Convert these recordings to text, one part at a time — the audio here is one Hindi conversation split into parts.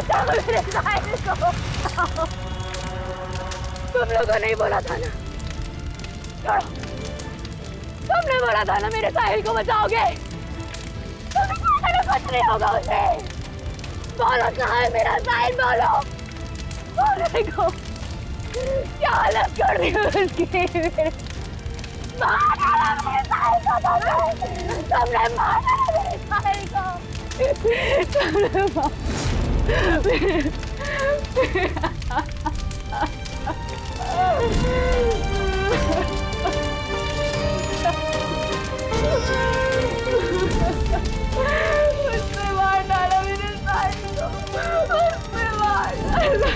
बचाओ मेरे साहिल को। तुम लोगों ने बोला था ना, छोड़ो, तुमने बोला था ना मेरे साहिल को बचाओगे। कुछ नहीं होगा उसे। बोलो कहाँ है मेरा साहिल, बोलो। बोलने को क्या हालत कर दी उसकी। मार डाला मेरे साहिल को, तुमने मार डाला मेरे साहिल को, तुमने उसने मार डाला मेरे साहिल को, उसने मार डाला।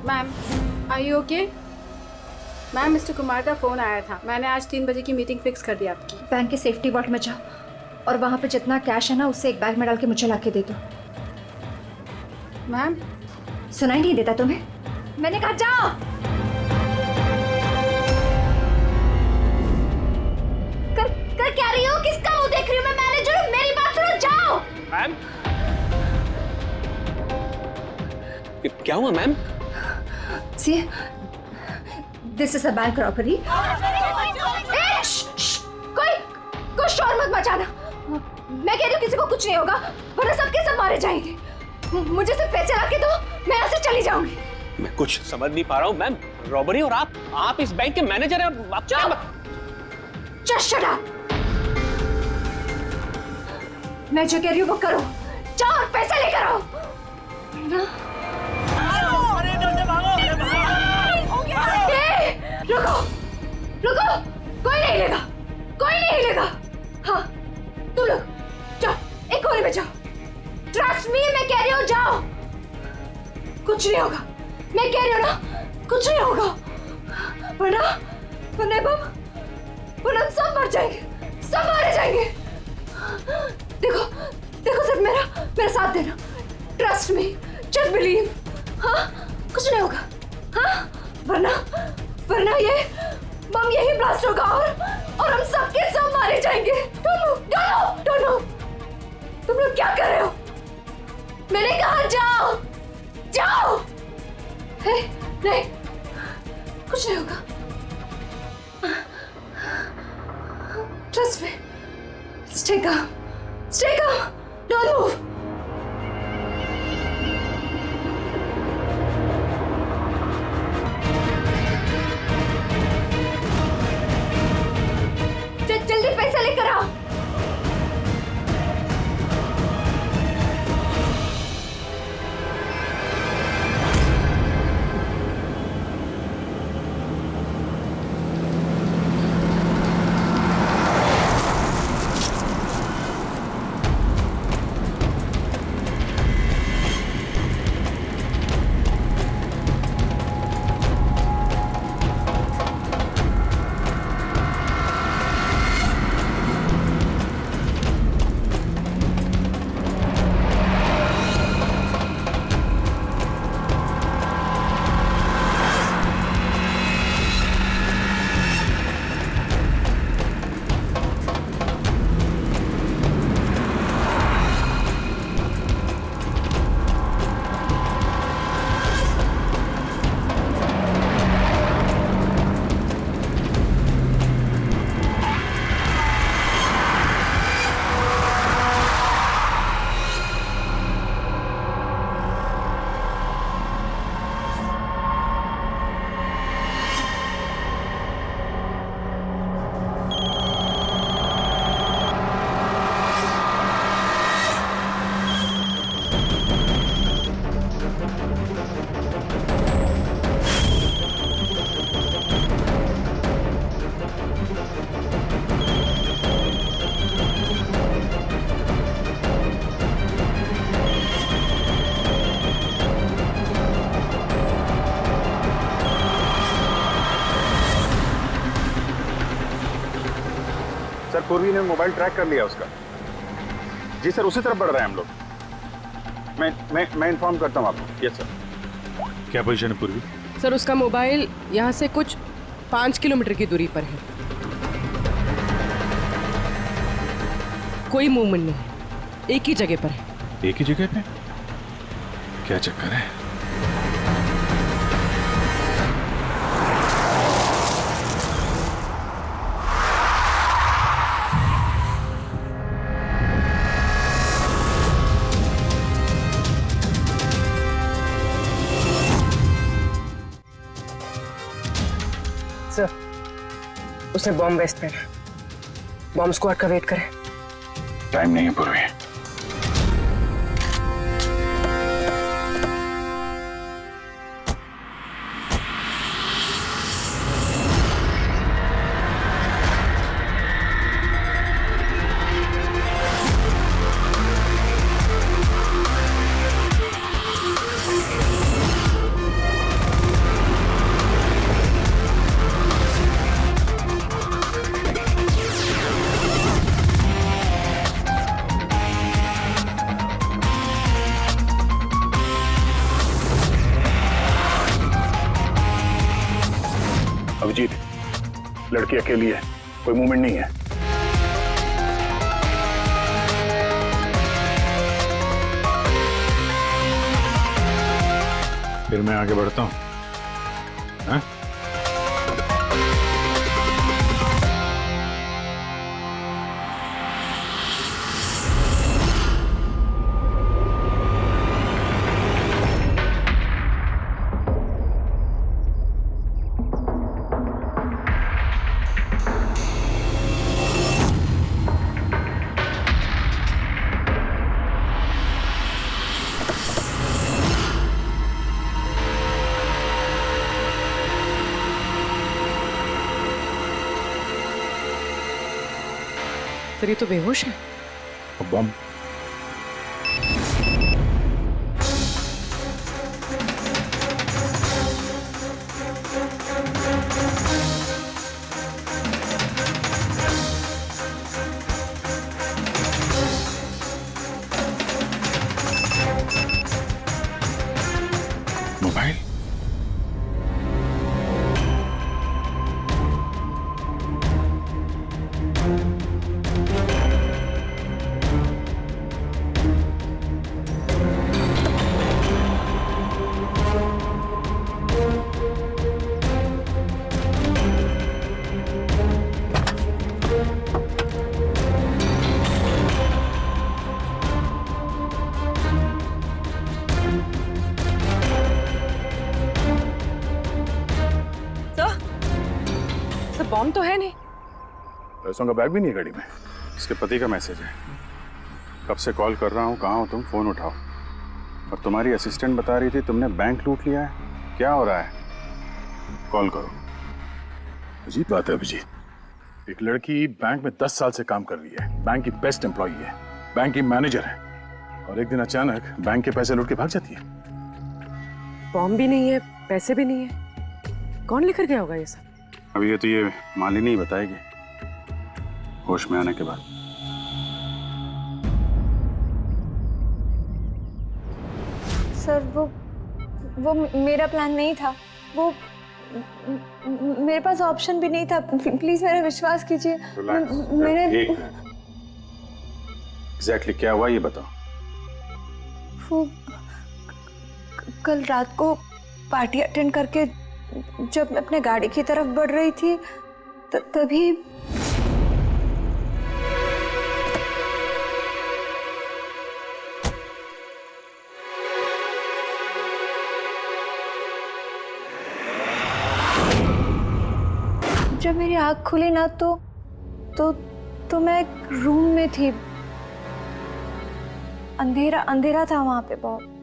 Ma'am, are you okay? Ma'am, mister Kumar का फ़ोन आया था। मैंने आज 3 बजे की मीटिंग फिक्स कर दी आपकी। बैंक के सेफ्टी वॉल्ट में जाओ और वहाँ पे जितना कैश है ना उससे एक बैग में डाल के मुझे ला के दे दो। मैम, सुनाई नहीं देता तुम्हें? मैंने कहा जाओ। कर क्या रही हो? किसका मुंह देख रही हो? मैं मैनेजर हूँ, मेरी बात सुनो, जाओ। मैम, क्या हुआ ma'am? See, this is a bank robbery. कोई शोर मत मचाना। मैं कह रही हूँ किसी को कुछ नहीं होगा, वरना सबके सब मारे जाएंगे। मुझे सिर्फ पैसे ला के दो, मैं यहाँ से चली जाऊंगी। मैं कुछ समझ नहीं पा रहा हूँ मैम। रॉबरी और आप इस बैंक के मैनेजर हैं। आप Just shut up. मैं जो कह रही हूँ वो करो। जाओ और पैसे लेकर आओ। ना? रुको, रुको, कोई नहीं लेगा, कोई नहीं लेगा। हाँ, तुम लोग जाओ, एक कोने में जाओ। ट्रस्ट मी, मैं कह रही हूँ जाओ। कुछ नहीं होगा, मैं कह रही हूँ ना, कुछ नहीं होगा। वरना हम सब मर जाएंगे, सब मारे जाएंगे। देखो, देखो सिर्फ मेरा साथ देना। Trust me, just believe. हाँ, कुछ नहीं होगा। हाँ, वरना ये बम यही ब्लास्ट होगा और हम सबके सब मारे जाएंगे। Don't move. तुम लोग क्या कर रहे हो? मैंने कहा जाओ, जाओ। नहीं, कुछ नहीं होगा। Trust me. Stay calm. Don't move. जल्दी पैसा लेकर आओ। पूर्वी ने मोबाइल ट्रैक कर लिया उसका। जी सर, उसी तरफ बढ़ रहे हैं हम लोग। मैं इन्फॉर्म करता हूँ आपको। Yes sir. क्या पोजीशन है पूर्वी? सर उसका मोबाइल यहाँ से कुछ 5 किलोमीटर की दूरी पर है। कोई मूवमेंट नहीं है, एक ही जगह पर है। एक ही जगह पे? क्या चक्कर है? सर उसने बॉम्ब वेस्ट पहना, बॉम्ब स्क्वाड का वेट करें। टाइम नहीं है पूर्वी। अभिजीत, लड़की अकेली है, कोई मूवमेंट नहीं है। फिर मैं आगे बढ़ता हूँ। हाँ? सर ये तो बेहोश है। बम। मोबाइल? बॉम्ब तो है नहीं। पैसों का बैग भी नहीं है गाड़ी में। इसके पति का मैसेज है। कब से कॉल कर रहा हूँ, कहाँ हो तुम, फोन उठाओ। और तुम्हारी असिस्टेंट बता रही थी तुमने बैंक लूट लिया है। क्या हो रहा है? कॉल करो। अजीब बात है अभिजीत, एक लड़की बैंक में 10 साल से काम कर रही है, बैंक की बेस्ट एम्प्लॉई है, बैंक की मैनेजर है, और एक दिन अचानक बैंक के पैसे लूट के भाग जाती है। बॉम्ब भी नहीं है, पैसे भी नहीं है, कौन लेकर गया होगा ये सब? अभी ये तो ये मालिनी ही बताएगी, होश में आने के बाद। सर वो मेरा प्लान नहीं था। वो मेरे पास ऑप्शन भी नहीं था। प्लीज मेरा विश्वास कीजिए। मैंने एग्जैक्टली क्या हुआ ये बताओ। वो कल रात को पार्टी अटेंड करके जब मैं अपने गाड़ी की तरफ बढ़ रही थी तभी जब मेरी आँख खुली ना तो मैं एक रूम में थी। अंधेरा अंधेरा था वहां पे बहुत।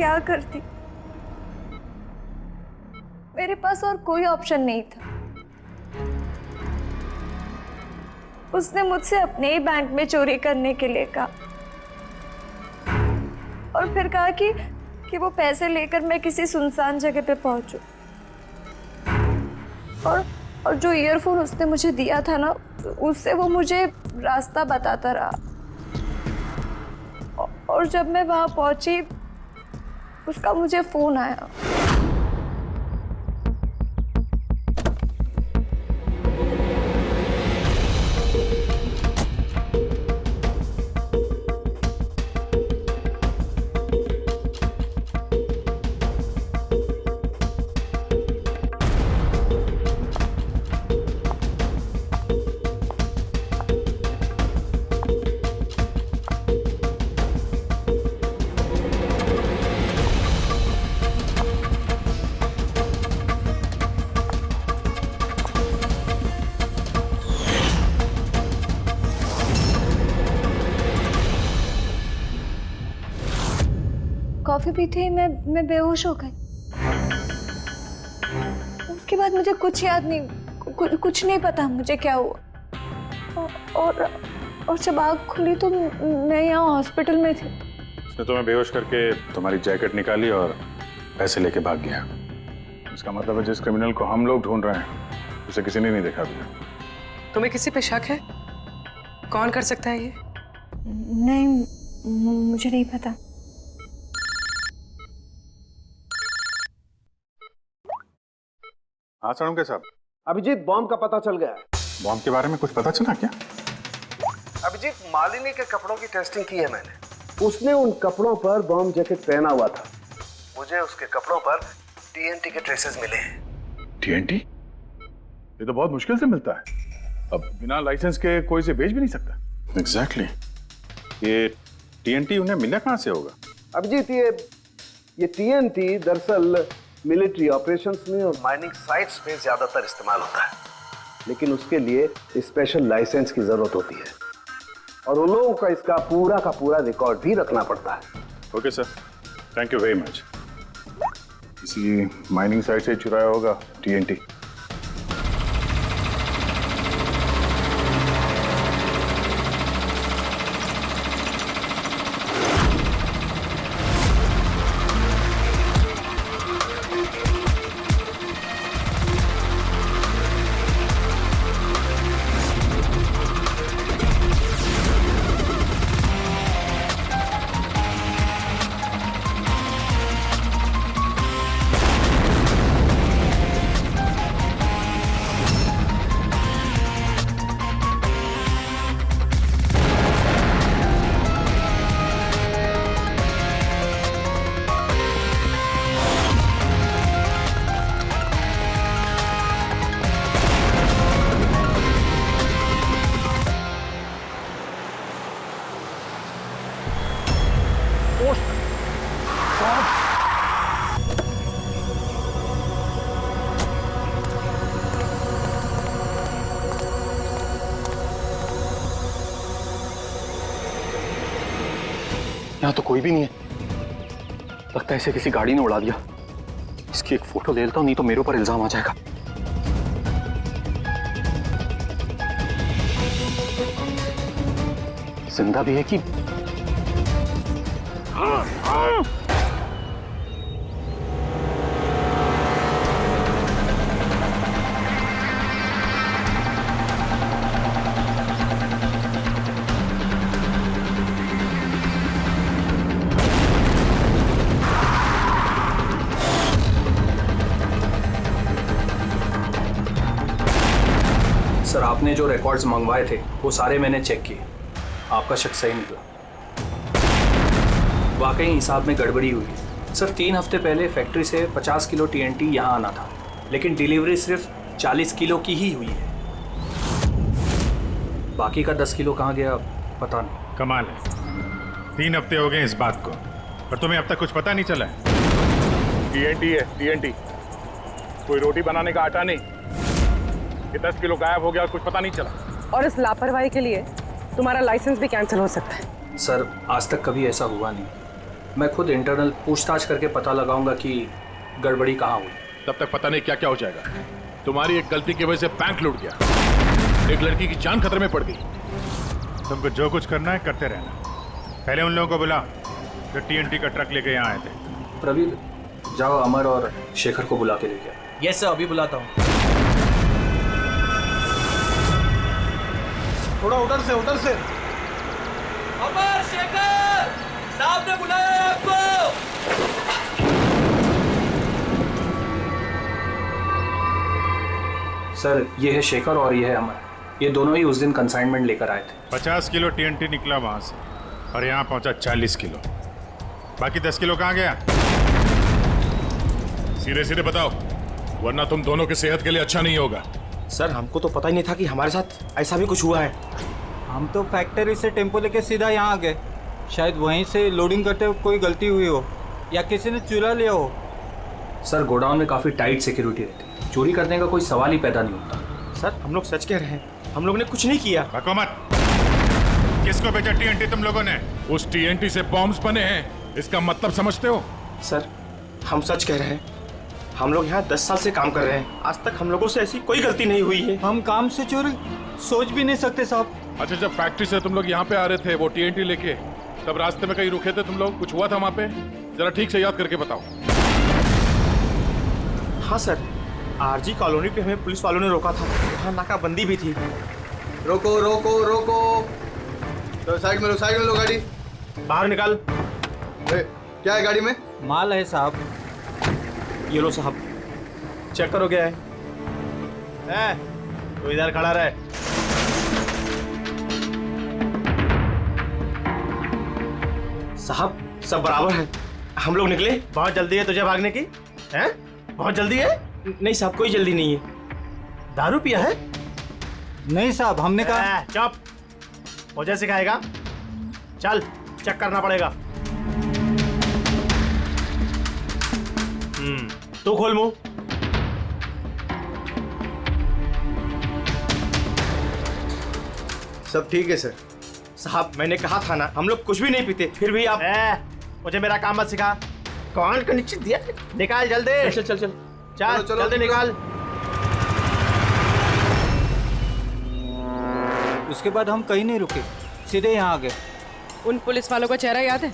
क्या करती? मेरे पास और कोई ऑप्शन नहीं था। उसने मुझसे अपने ही बैंक में चोरी करने के लिए कहा और फिर कहा कि वो पैसे लेकर मैं किसी सुनसान जगह पे पहुंचूं। और जो ईयरफोन उसने मुझे दिया था ना, उससे वो मुझे रास्ता बताता रहा। और जब मैं वहां पहुंची, उसका मुझे फोन आया। कॉफी पीते ही मैं बेहोश हो गई। उसके बाद मुझे कुछ याद नहीं, कुछ नहीं पता मुझे क्या हुआ। और जब आँख खुली तो मैं यहाँ हॉस्पिटल में थी। उसने तुम्हें बेहोश करके तुम्हारी जैकेट निकाली और पैसे लेके भाग गया। इसका मतलब है जिस क्रिमिनल को हम लोग ढूंढ रहे हैं उसे किसी ने नहीं देखा अभी। तुम्हें किसी पे शक है? कौन कर सकता है ये? नहीं, मुझे नहीं पता। हाँ सड़ुंके साहब। अभिजीत, बॉम्ब का पता चल गया है। बॉम्ब के बारे में कुछ पता चला क्या? अभिजीत, मालिनी के कपड़ों की टेस्टिंग की है मैंने। उसने उन कपड़ों पर बॉम्ब जैकेट पहना हुआ था। मुझे उसके कपड़ों पर टीएनटी के ट्रेसेस मिले हैं। टीएनटी? ये तो बहुत मुश्किल से मिलता है। अब बिना लाइसेंस के कोई से बेच भी नहीं सकता। एग्जैक्टली। ये टीएनटी उन्हें मिला कहाँ से होगा? अभिजीत, ये टीएनटी दरअसल मिलिट्री ऑपरेशंस में और माइनिंग साइट्स पे ज्यादातर इस्तेमाल होता है, लेकिन उसके लिए स्पेशल लाइसेंस की जरूरत होती है और उन लोगों का इसका का पूरा रिकॉर्ड भी रखना पड़ता है। Okay sir, thank you very much. किसी माइनिंग साइट से चुराया होगा टीएनटी। यहाँ तो कोई भी नहीं है। लगता है इसे किसी गाड़ी ने उड़ा दिया। इसकी एक फोटो ले लेता हूँ, नहीं तो मेरे ऊपर इल्जाम आ जाएगा। जिंदा भी है कि सर, आपने जो रिकॉर्ड्स मंगवाए थे वो सारे मैंने चेक किए। आपका शक सही निकला। वाकई हिसाब में गड़बड़ी हुई है। सर, 3 हफ्ते पहले फैक्ट्री से 50 किलो टीएनटी यहाँ आना था, लेकिन डिलीवरी सिर्फ 40 किलो की ही हुई है। बाकी का 10 किलो कहाँ गया पता नहीं। कमाल है, 3 हफ्ते हो गए इस बात को और तुम्हें अब तक कुछ पता नहीं चला है? टीएनटी है, टीएनटी। कोई रोटी बनाने का आटा नहीं। ये 10 किलो गायब हो गया और कुछ पता नहीं चला। और इस लापरवाही के लिए तुम्हारा लाइसेंस भी कैंसिल हो सकता है। सर, आज तक कभी ऐसा हुआ नहीं। मैं खुद इंटरनल पूछताछ करके पता लगाऊंगा कि गड़बड़ी कहाँ हुई। तब तक पता नहीं क्या क्या हो जाएगा। तुम्हारी एक गलती की वजह से बैंक लूट गया, एक लड़की की जान खतरे में पड़ गई। तुमको जो कुछ करना है करते रहना। पहले उन लोगों को बुला जो टीएनटी का ट्रक लेके यहाँ आए थे। प्रवीण, जाओ अमर और शेखर को बुला के लेके आओ। यस सर, अभी बुलाता हूँ। थोड़ा उधर से अमर, शेखर साहब ने बुलाया है आपको। सर, ये है शेखर और ये है अमर। ये दोनों ही उस दिन कंसाइनमेंट लेकर आए थे। 50 किलो टीएनटी निकला वहां से और यहाँ पहुंचा 40 किलो। बाकी 10 किलो कहाँ गया? सीधे सीधे बताओ, वरना तुम दोनों की सेहत के लिए अच्छा नहीं होगा। सर, हमको तो पता ही नहीं था कि हमारे साथ ऐसा भी कुछ हुआ है। हम तो फैक्ट्री से टेम्पो लेके सीधा यहाँ आ गए। शायद वहीं से लोडिंग करते हुए कोई गलती हुई हो या किसी ने चुरा लिया हो। सर, गोडाउन में काफ़ी टाइट सिक्योरिटी रहती है, चोरी करने का कोई सवाल ही पैदा नहीं होता। सर, हम लोग सच कह रहे हैं, हम लोग ने कुछ नहीं किया। बको मत। किसको भेजा टीएनटी तुम लोगों ने? उस टीएनटी से बॉम्ब्स बने हैं, इसका मतलब समझते हो? सर, हम सच कह रहे हैं, हम लोग यहाँ 10 साल से काम कर रहे हैं। आज तक हम लोगों से ऐसी कोई गलती नहीं हुई है। हम काम से चोरी सोच भी नहीं सकते साहब। अच्छा, जब फैक्ट्री से तुम लोग यहाँ पे आ रहे थे वो टीएनटी लेके, तब रास्ते में कहीं रुके थे तुम लोग? कुछ हुआ था वहाँ पे? जरा ठीक से याद करके बताओ। हाँ सर, आरजी कॉलोनी पे हमें पुलिस वालों ने रोका था। वहाँ नाकाबंदी भी थी। रोको रोको रोको, तो साइड में लो गाड़ी। बाहर निकाल। क्या है गाड़ी में? माल है साहब। ये लो साहब, चेक करो क्या है। तो इधर खड़ा रहे। साहब, सब बराबर है। हम लोग निकले। बहुत जल्दी है तुझे भागने की? हैं? बहुत जल्दी है? नहीं साहब, कोई जल्दी नहीं है। दारू पिया है? नहीं साहब, हमने कहा। चुप, मुझे सिखाएगा? चल, चेक करना पड़ेगा। तू खोल मुंह। सब ठीक है सर। साहब, मैंने कहा था ना, हम लोग कुछ भी नहीं पीते, फिर भी आप। मुझे मेरा काम मत सिखा। कौन का निश्चित दिया? निकाल जल्दी। चल चल चल चल, जल्दी निकाल। उसके बाद हम कहीं नहीं रुके, सीधे यहाँ आ गए। उन पुलिस वालों का चेहरा याद है?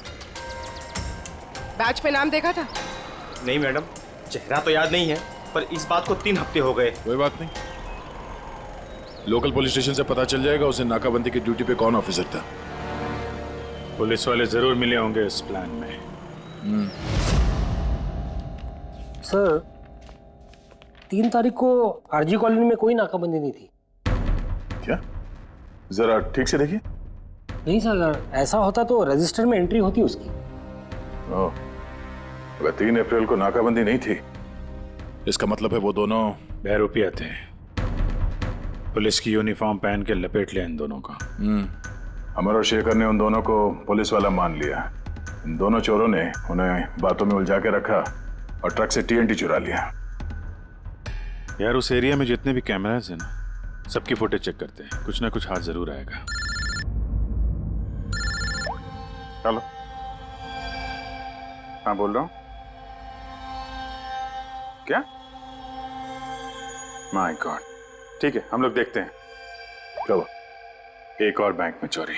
बैच पे नाम देखा था? नहीं मैडम, चेहरा तो याद नहीं है, पर इस बात को 3 हफ्ते हो गए। कोई बात नहीं, लोकल पुलिस स्टेशन से पता चल जाएगा उसे नाकाबंदी की ड्यूटी पे कौन ऑफिसर था। पुलिस वाले जरूर मिले होंगे इस प्लान में। सर, 3 तारीख को आरजी कॉलोनी में कोई नाकाबंदी नहीं थी। क्या? जरा ठीक से देखिए। नहीं सर, अगर ऐसा होता तो रजिस्टर में एंट्री होती उसकी। अगर 3 अप्रैल को नाकाबंदी नहीं थी, इसका मतलब है वो दोनों बहरूपिया थे। पुलिस की यूनिफॉर्म पहन के लपेट लिया इन दोनों को। अमर और शेखर ने उन दोनों को पुलिस वाला मान लिया। इन दोनों चोरों ने उन्हें बातों में उलझा के रखा और ट्रक से टीएनटी चुरा लिया। यार, उस एरिया में जितने भी कैमरास हैं ना, सबकी फुटेज चेक करते हैं, कुछ ना कुछ हाथ जरूर आएगा। हेलो, हाँ बोल रहा हूँ। क्या? माय गॉड, ठीक है, हम लोग देखते हैं। चलो, एक और बैंक में चोरी।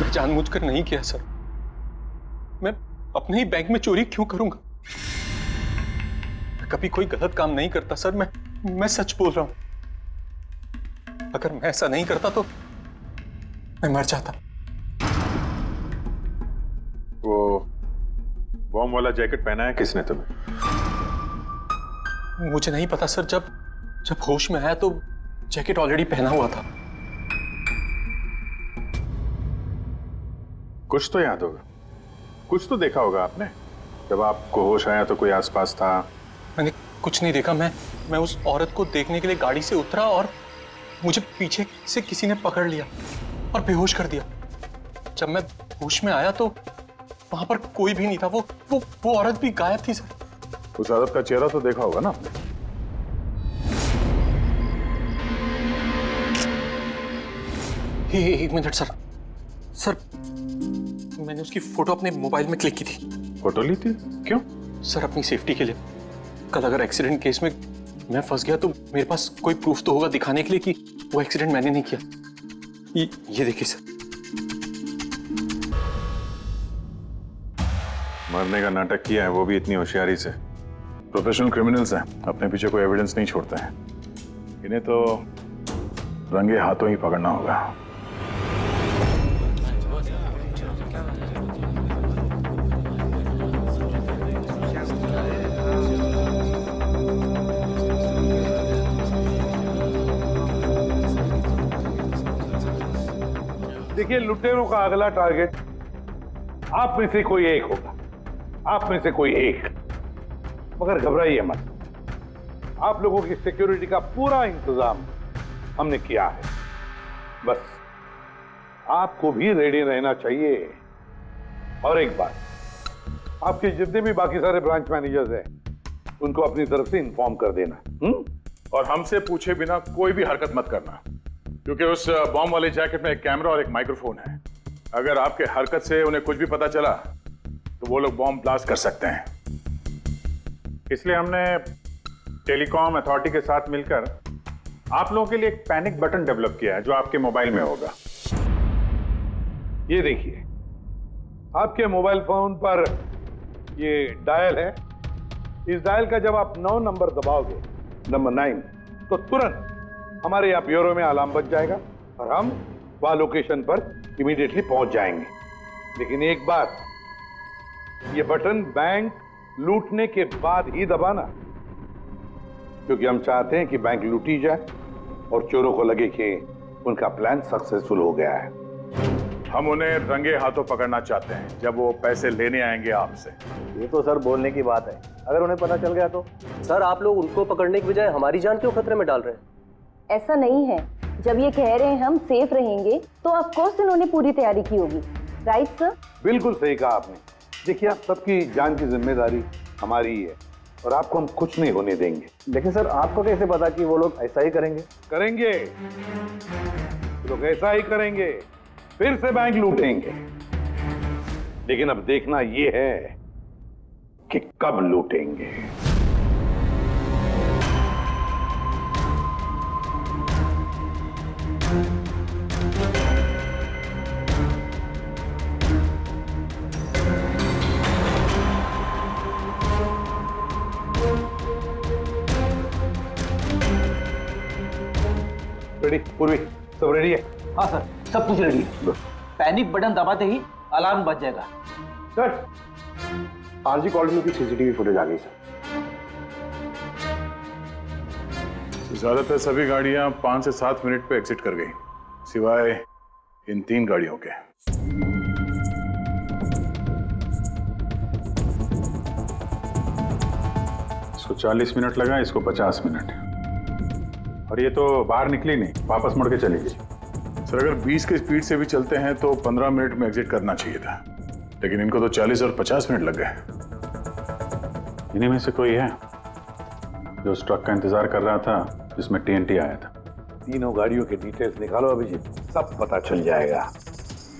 मैं जानबूझकर नहीं किया सर। मैं अपने ही बैंक में चोरी क्यों करूंगा? मैं कभी कोई गलत काम नहीं करता सर। मैं सच बोल रहा हूं। अगर मैं ऐसा नहीं करता तो मैं मर जाता। वो बॉम्ब वाला जैकेट पहना है किसने तुम्हें? मुझे नहीं पता सर। जब होश में आया तो जैकेट ऑलरेडी पहना हुआ था। कुछ तो याद होगा, कुछ तो देखा होगा आपने। जब आपको होश आया तो कोई आसपास था? मैंने कुछ नहीं देखा। मैं उस औरत को देखने के लिए गाड़ी से उतरा और मुझे पीछे से किसी ने पकड़ लिया और बेहोश कर दिया। जब मैं होश में आया तो वहां पर कोई भी नहीं था। वो औरत भी गायब थी सर। उस औरत का चेहरा तो देखा होगा ना आपने? एक मिनट सर। मैंने उसकी फोटो अपने मोबाइल में क्लिक की थी। फोटो ली थी? क्यों? सर अपनी सेफ्टी के लिए। कल अगर एक्सीडेंट केस में मैं फंस गया तो मेरे पास कोई प्रूफ तो होगा दिखाने के लिए कि वो एक्सीडेंट मैंने नहीं किया। ये देखिए सर। मरने का नाटक किया है, वो भी इतनी होशियारी से। प्रोफेशनल क्रिमिनल्स हैं, अपने पीछे कोई एविडेंस नहीं छोड़ते हैं। इन्हें तो रंगे हाथों ही पकड़ना होगा। देखिए, लुटेरों का अगला टारगेट आप में से कोई एक होगा, आप में से कोई एक। मगर घबराइए मत, आप लोगों की सिक्योरिटी का पूरा इंतजाम हमने किया है। बस आपको भी रेडी रहना चाहिए। और एक बात, आपके जितने भी बाकी सारे ब्रांच मैनेजर्स हैं उनको अपनी तरफ से इन्फॉर्म कर देना। और हमसे पूछे बिना कोई भी हरकत मत करना, क्योंकि उस बॉम्ब वाले जैकेट में एक कैमरा और एक माइक्रोफोन है। अगर आपके हरकत से उन्हें कुछ भी पता चला तो वो लोग बॉम्ब ब्लास्ट कर सकते हैं। इसलिए हमने टेलीकॉम अथॉरिटी के साथ मिलकर आप लोगों के लिए एक पैनिक बटन डेवलप किया है जो आपके मोबाइल में होगा। ये देखिए, आपके मोबाइल फोन पर ये डायल है। इस डायल का जब आप 9 नंबर दबाओगे, नंबर 9, तो तुरंत हमारे यहाँ ब्यूरो में अलार्म बज जाएगा और हम वहां लोकेशन पर इमीडिएटली पहुंच जाएंगे। लेकिन एक बात, ये बटन बैंक लूटने के बाद ही दबाना, क्योंकि हम चाहते हैं कि बैंक लूटी जाए और चोरों को लगे कि उनका प्लान सक्सेसफुल हो गया है। हम उन्हें रंगे हाथों पकड़ना चाहते हैं जब वो पैसे लेने आएंगे आपसे। ये तो सर बोलने की बात है, अगर उन्हें पता चल गया तो? सर, आप लोग उनको पकड़ने की बजाय हमारी जान क्यों खतरे में डाल रहे हैं? ऐसा नहीं है। जब ये कह रहे हैं हम सेफ रहेंगे तो ऑफ कोर्स इन्होंने पूरी तैयारी की होगी। Right sir? बिल्कुल सही कहा आपने। देखिए, आप सबकी जान की जिम्मेदारी हमारी ही है और आपको हम कुछ नहीं होने देंगे। लेकिन सर, आपको कैसे पता कि वो लोग ऐसा ही करेंगे? करेंगे, लोग ऐसा ही करेंगे, फिर से बैंक लूटेंगे। लेकिन अब देखना ये है कि कब लूटेंगे। रेडी? पूर्वी सब रेडी है? हाँ सर, सब कुछ रेडी है। पैनिक बटन दबाते ही अलार्म बज जाएगा। सर, आरजी कॉलोनी की सीसीटीवी फुटेज आ गई सर। ज्यादातर सभी गाड़ियां 5 से 7 मिनट पे एग्जिट कर गई, सिवाय इन 3 गाड़ियों के। इसको 40 मिनट लगा, इसको 50 मिनट। और ये तो बाहर निकली नहीं, वापस मुड़ के चली गई। सर, अगर 20 की स्पीड से भी चलते हैं तो 15 मिनट में एग्जिट करना चाहिए था, लेकिन इनको तो 40 और 50 मिनट लग गए। इन्हीं में से कोई है जो उस ट्रक का इंतजार कर रहा था जिसमें TNT आया था? तीनों गाड़ियों के डिटेल्स निकालो अभिजीत, सब पता चल जाएगा।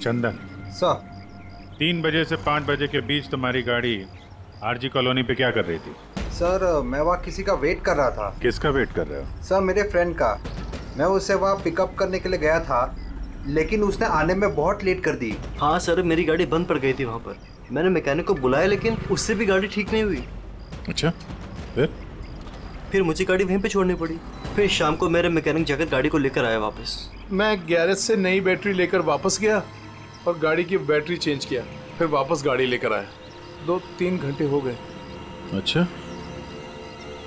चंदन सर, 3 बजे से 5 बजे के बीच तुम्हारी गाड़ी आरजी कॉलोनी पे क्या कर रही थी? सर, मैं वहाँ किसी का वेट कर रहा था। किसका वेट कर रहे हो? सर, मेरे फ्रेंड का। मैं उसे वहाँ पिकअप करने के लिए गया था, लेकिन उसने आने में बहुत लेट कर दी। हाँ सर, मेरी गाड़ी बंद पड़ गई थी वहाँ पर। मैंने मैकेनिक को बुलाया लेकिन उससे भी गाड़ी ठीक नहीं हुई। अच्छा, फिर मुझे गाड़ी वहीं पे छोड़नी पड़ी। फिर शाम को मेरे मैकेनिक जाकर गाड़ी को लेकर आया वापस। मैं गैरेज से नई बैटरी लेकर वापस गया और गाड़ी की बैटरी चेंज किया, फिर वापस गाड़ी लेकर आया। 2-3 घंटे हो गए। अच्छा,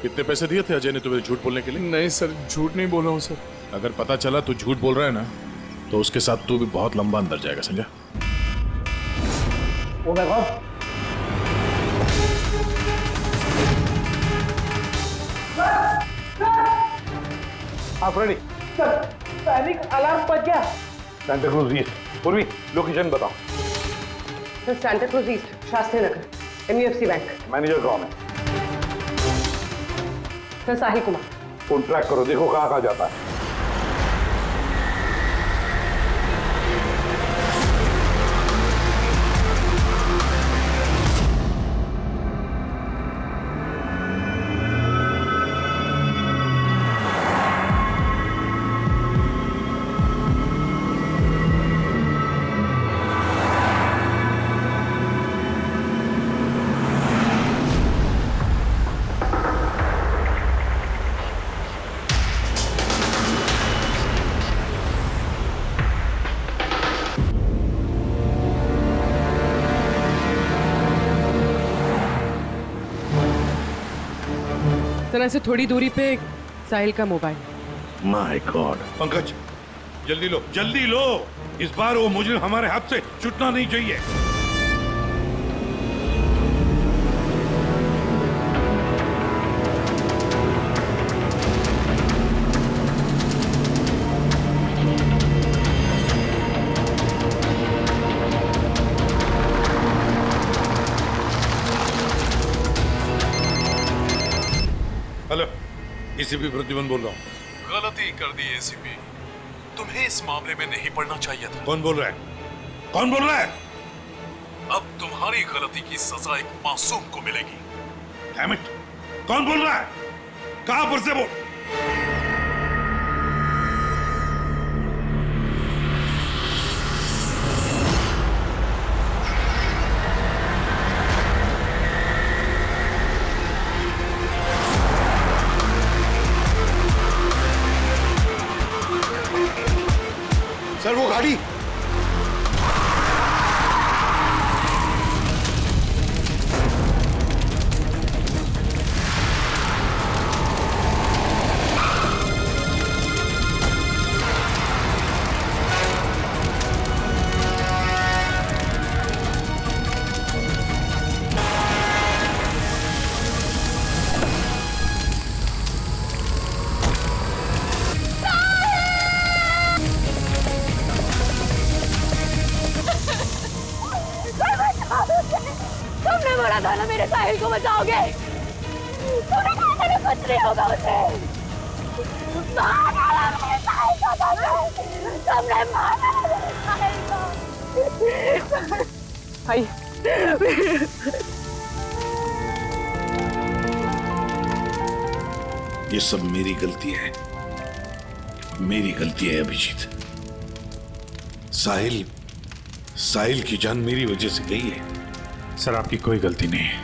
कितने पैसे दिए थे अजय ने तुम्हें झूठ बोलने के लिए? नहीं सर, झूठ नहीं बोल रहा हूँ सर। अगर पता चला तू झूठ बोल रहा है ना, तो उसके साथ तू भी बहुत लंबा अंदर जाएगा, समझा? Oh my God! आप रेडी? सर, पैनिक अलार्म बज गया। सेंटा क्रूज ईस्ट। पूर्वी, लोकेशन बताओ। Sir, Santa Cruz East, Shastri Nagar, MUFC bank. Manager कौन है? Sir, Sahil Kumar. Phone track करो, देखो कहाँ कहाँ जाता है। तरह से थोड़ी दूरी पे साहिल का मोबाइल। My God. पंकज जल्दी लो, इस बार वो मुजरिम हमारे हाथ से छूटना नहीं चाहिए। हेलो, एसीपी प्रद्युमन बोल रहा हूँ। गलती कर दी एसीपी, तुम्हें इस मामले में नहीं पड़ना चाहिए था। कौन बोल रहा है? कौन बोल रहा है? अब तुम्हारी गलती की सजा एक मासूम को मिलेगी। डैम इट, कौन बोल रहा है? कहां पर से बोल? सर वो गाड़ी। तुमने बोला था ना मेरे साहिल को बचाओगे। तूने कहा था ना कुछ नहीं होगा उसे। मार डाला मेरे साहिल को तुमने मार डाला मेरे साहिल को। भाई ये सब मेरी गलती है, मेरी गलती है अभिजीत। साहिल की जान मेरी वजह से गई है। सर आपकी कोई गलती नहीं है,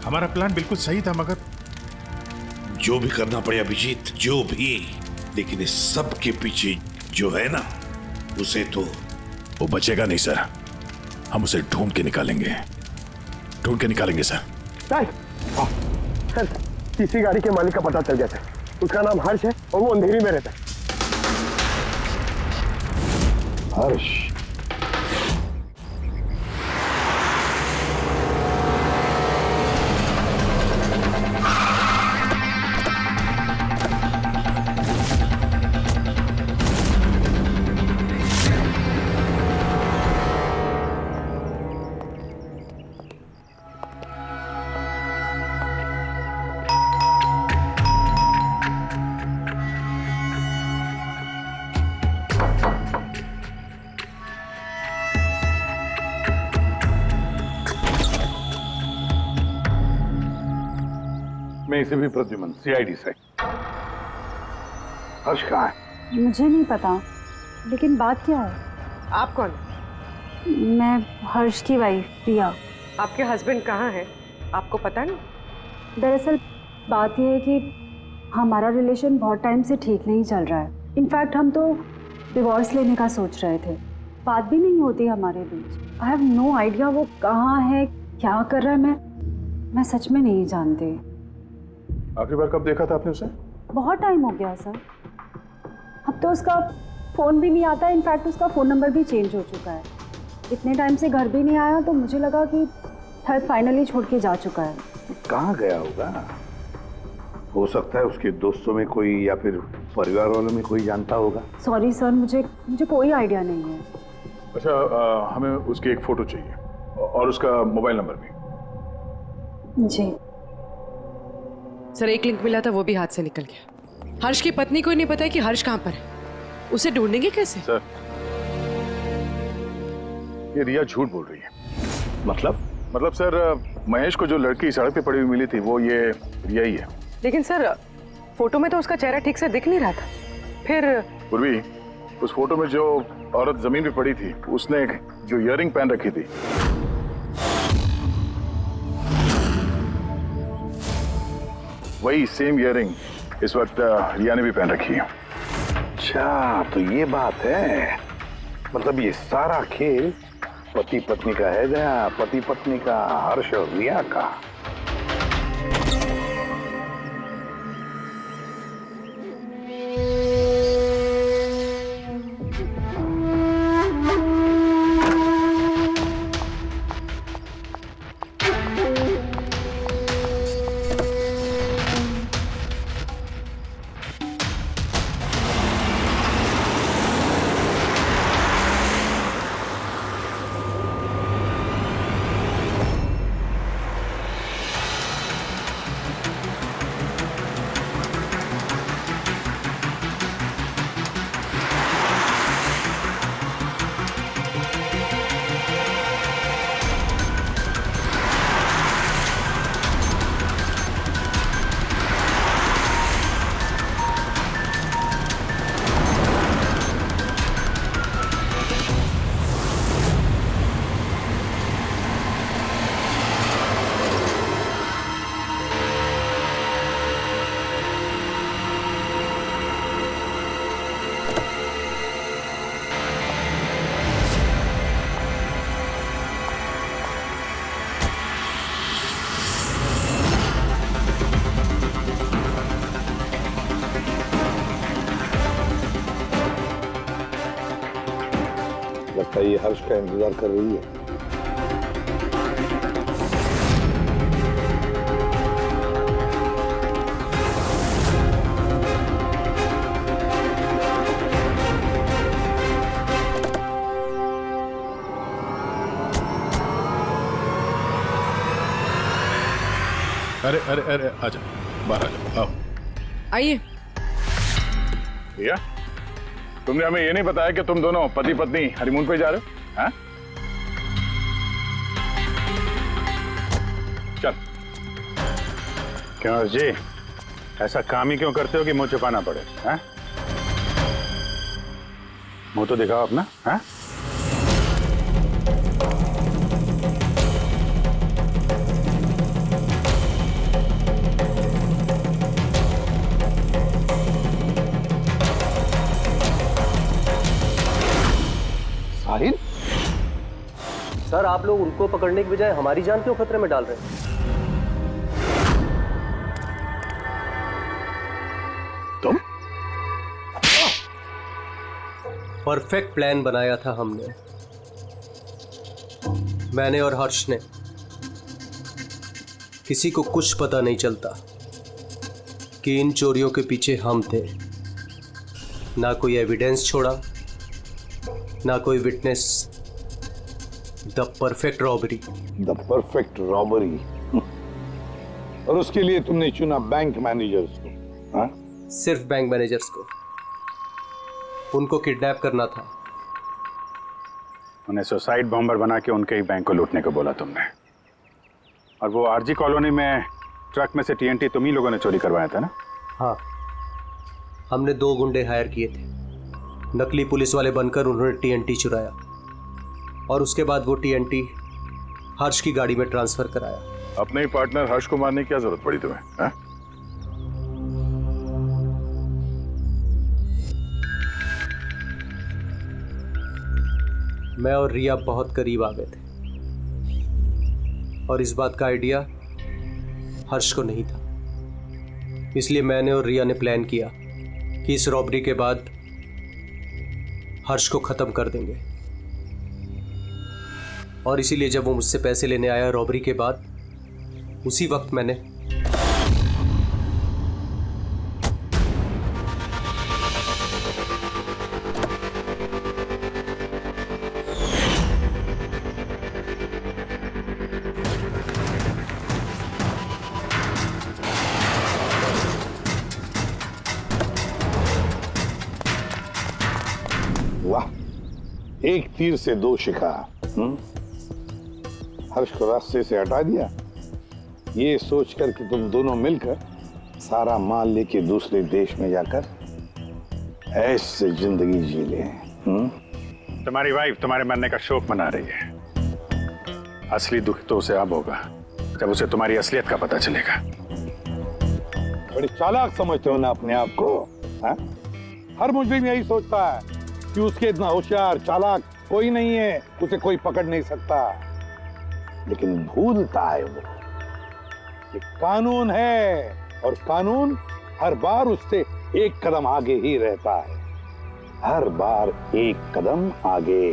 हमारा प्लान बिल्कुल सही था, मगर जो भी करना पड़े अभिजीत, जो भी, लेकिन इस सब के पीछे जो है ना, उसे तो वो बचेगा नहीं सर, हम उसे ढूंढ के निकालेंगे सर। सर किसी गाड़ी के मालिक का पता चल गया सर, उसका नाम हर्ष है और वो अंधेरी में रहता है। हर्ष? मैं इसे भी प्रद्युमन, सीआईडी से। हर्ष कहाँ है? मुझे नहीं पता, लेकिन बात क्या है? आप कौन? मैं हर्ष की वाइफ प्रिया। आपके हस्बैंड कहाँ हैं? आपको पता नहीं? दरअसल बात यह है कि हमारा रिलेशन बहुत टाइम से ठीक नहीं चल रहा है। इनफैक्ट हम तो डिवोर्स लेने का सोच रहे थे, बात भी नहीं होती हमारे बीच। आई हैव नो आइडिया वो कहाँ है, क्या कर रहा है, मैं सच में नहीं जानती। आखिरी बार कब देखा था आपने उसे? बहुत टाइम हो गया सर, अब तो उसका फ़ोन भी नहीं आता। इनफैक्ट उसका फ़ोन नंबर भी चेंज हो चुका है। इतने टाइम से घर भी नहीं आया, तो मुझे लगा कि शायद फाइनली छोड़ के जा चुका है। कहाँ गया होगा? हो सकता है उसके दोस्तों में कोई या फिर परिवार वालों में कोई जानता होगा। सॉरी सर, मुझे कोई आइडिया नहीं है। अच्छा, हमें उसकी एक फोटो चाहिए और उसका मोबाइल नंबर भी। जी सर, एक लिंक मिला था, वो भी हाथ से निकल गया। हर्ष की पत्नी को नहीं पता है कि हर्ष कहाँ पर है, उसे ढूंढेंगे कैसे? सर, ये रिया झूठ बोल रही है। मतलब सर, महेश को जो लड़की सड़क पे पड़ी हुई मिली थी, वो ये रिया ही है। लेकिन सर, फोटो में तो उसका चेहरा ठीक से दिख नहीं रहा था। फिर पूर्वी, उस फोटो में जो औरत जमीन पे पड़ी थी, उसने जो इयररिंग पहन रखी थी, वही सेम इयररिंग इस वक्त रिया ने भी पहन रखी है। अच्छा, तो ये बात है। मतलब ये सारा खेल पति पत्नी का है गया, पति पत्नी का, हर्ष और रिया का। ये हर्ष का इंतजार कर रही है। अरे अरे अरे आजा, बाहर आ जाओ, आओ। आइए। भैया, तुमने हमें ये नहीं बताया कि तुम दोनों पति पत्नी हनीमून पे जा रहे हो? हाँ? चल। क्यों हर्ष जी, ऐसा काम ही क्यों करते हो कि मुंह छुपाना पड़े? हाँ? मुंह तो दिखाओ अपना। हाँ? साहिल? सर, आप लोग उनको पकड़ने की बजाय हमारी जान क्यों खतरे में डाल रहे हैं? तुम? परफेक्ट प्लान बनाया था हमने, मैंने और हर्ष ने। किसी को कुछ पता नहीं चलता कि इन चोरियों के पीछे हम थे। ना कोई एविडेंस छोड़ा, ना कोई witness. The perfect robbery. The perfect robbery. और उसके लिए तुमने चुना बैंक मैनेजर्स को? हाँ? सिर्फ बैंक मैनेजर्स को। उनको किडनैप करना था। उन्हें सुसाइड बॉम्बर बना के उनके ही बैंक को लूटने को बोला तुमने। और वो आरजी कॉलोनी में ट्रक में से टीएनटी तुम ही लोगों ने चोरी करवाया था ना? हाँ, हमने 2 गुंडे हायर किए थे। नकली पुलिस वाले बनकर उन्होंने टीएनटी चुराया और उसके बाद वो टीएनटी हर्ष की गाड़ी में ट्रांसफर कराया। अपने ही पार्टनर हर्ष को मारने की क्या जरूरत पड़ी तुम्हें? हाँ? मैं और रिया बहुत करीब आ गए थे और इस बात का आइडिया हर्ष को नहीं था। इसलिए मैंने और रिया ने प्लान किया कि इस रॉबरी के बाद हर्ष को खत्म कर देंगे। और इसीलिए जब वो मुझसे पैसे लेने आया रॉबरी के बाद, उसी वक्त मैंने वाह, एक तीर से 2 शिकार। हर्ष को रास्ते से हटा दिया, ये सोचकर कि तुम दोनों मिलकर सारा माल लेके दूसरे देश में जाकर ऐश से जिंदगी जी ले। तुम्हारी वाइफ तुम्हारे मरने का शोक मना रही है। असली दुख तो उसे अब होगा जब उसे तुम्हारी असलियत का पता चलेगा। बड़ी चालाक समझते हो ना अपने आप को? हा? हर मुजरिम यही सोचता है कि उसके इतना होशियार चालाक कोई नहीं है, उसे कोई पकड़ नहीं सकता। लेकिन भूलता है वो कि कानून है और कानून हर बार उससे एक कदम आगे ही रहता है। हर बार एक कदम आगे।